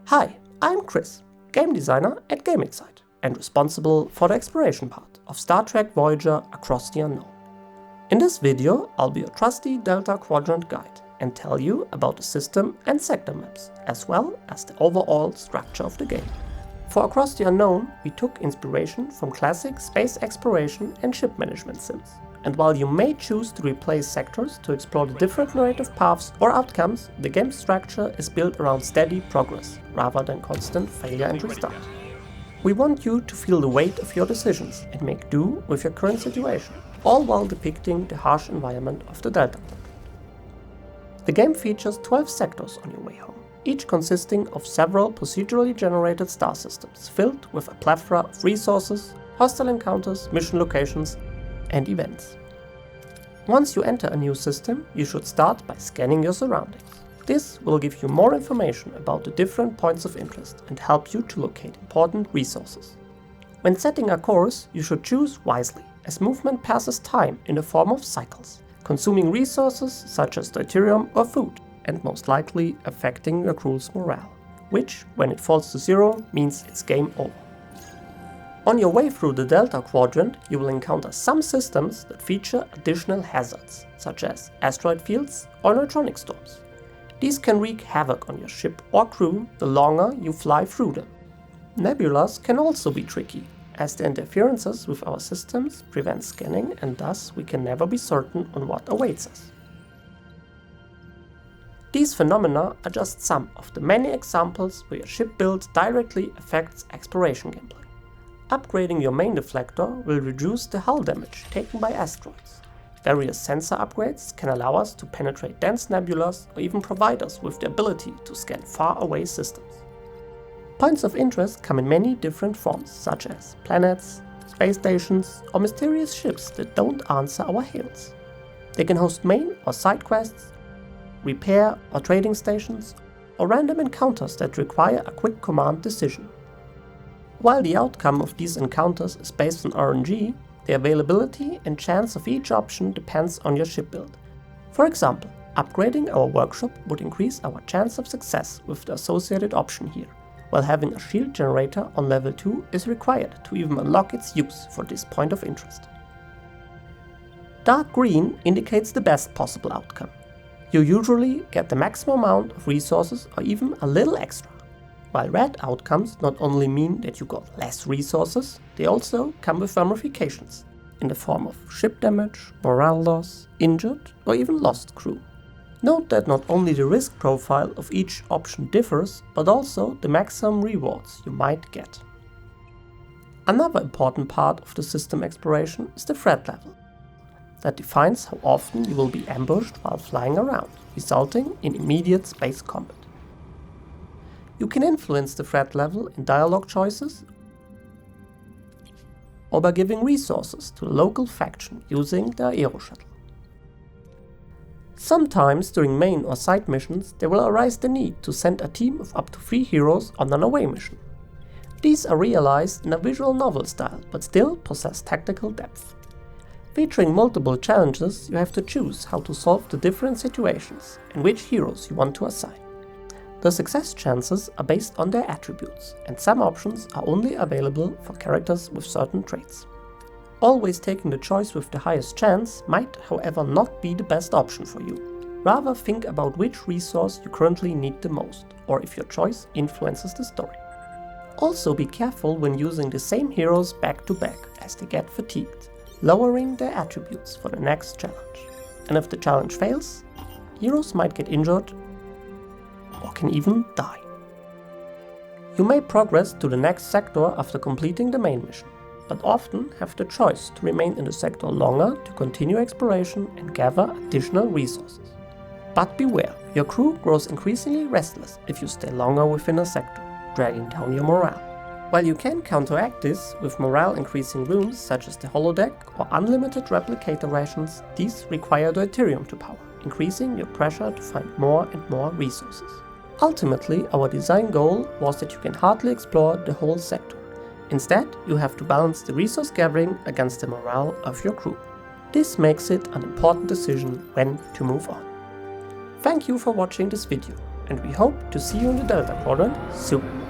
Hi, I'm Chris, game designer at GameXite and responsible for the exploration part of Star Trek Voyager Across the Unknown. In this video, I'll be your trusty Delta Quadrant guide and tell you about the system and sector maps, as well as the overall structure of the game. For Across the Unknown, we took inspiration from classic space exploration and ship management sims. And while you may choose to replace sectors to explore the different narrative paths or outcomes, the game's structure is built around steady progress, rather than constant failure and restart. We want you to feel the weight of your decisions and make do with your current situation, all while depicting the harsh environment of the Delta Quadrant. The game features 12 sectors on your way home, each consisting of several procedurally generated star systems filled with a plethora of resources, hostile encounters, mission locations, and events. Once you enter a new system, you should start by scanning your surroundings. This will give you more information about the different points of interest and help you to locate important resources. When setting a course, you should choose wisely, as movement passes time in the form of cycles, consuming resources such as deuterium or food, and most likely affecting your crew's morale, which, when it falls to zero, means it's game over. On your way through the Delta Quadrant, you will encounter some systems that feature additional hazards, such as asteroid fields or neutronic storms. These can wreak havoc on your ship or crew the longer you fly through them. Nebulas can also be tricky, as the interferences with our systems prevent scanning and thus we can never be certain on what awaits us. These phenomena are just some of the many examples where your ship build directly affects exploration gameplay. Upgrading your main deflector will reduce the hull damage taken by asteroids. Various sensor upgrades can allow us to penetrate dense nebulas or even provide us with the ability to scan far-away systems. Points of interest come in many different forms, such as planets, space stations, or mysterious ships that don't answer our hails. They can host main or side quests, repair or trading stations, or random encounters that require a quick command decision. While the outcome of these encounters is based on RNG, the availability and chance of each option depends on your ship build. For example, upgrading our workshop would increase our chance of success with the associated option here, while having a shield generator on level 2 is required to even unlock its use for this point of interest. Dark green indicates the best possible outcome. You usually get the maximum amount of resources or even a little extra. While red outcomes not only mean that you got less resources, they also come with ramifications, in the form of ship damage, morale loss, injured or even lost crew. Note that not only the risk profile of each option differs, but also the maximum rewards you might get. Another important part of the system exploration is the threat level. That defines how often you will be ambushed while flying around, resulting in immediate space combat. You can influence the threat level in dialogue choices or by giving resources to a local faction using the Aero Shuttle. Sometimes during main or side missions there will arise the need to send a team of up to 3 heroes on an away mission. These are realized in a visual novel style but still possess tactical depth. Featuring multiple challenges, you have to choose how to solve the different situations and which heroes you want to assign. The success chances are based on their attributes, and some options are only available for characters with certain traits. Always taking the choice with the highest chance might, however, not be the best option for you. Rather think about which resource you currently need the most, or if your choice influences the story. Also be careful when using the same heroes back to back, as they get fatigued, lowering their attributes for the next challenge. And if the challenge fails, heroes might get injured or can even die. You may progress to the next sector after completing the main mission, but often have the choice to remain in the sector longer to continue exploration and gather additional resources. But beware, your crew grows increasingly restless if you stay longer within a sector, dragging down your morale. While you can counteract this with morale increasing rooms such as the holodeck or unlimited replicator rations, these require deuterium to power, increasing your pressure to find more and more resources. Ultimately, our design goal was that you can hardly explore the whole sector. Instead, you have to balance the resource gathering against the morale of your crew. This makes it an important decision when to move on. Thank you for watching this video, and we hope to see you in the Delta Quadrant soon.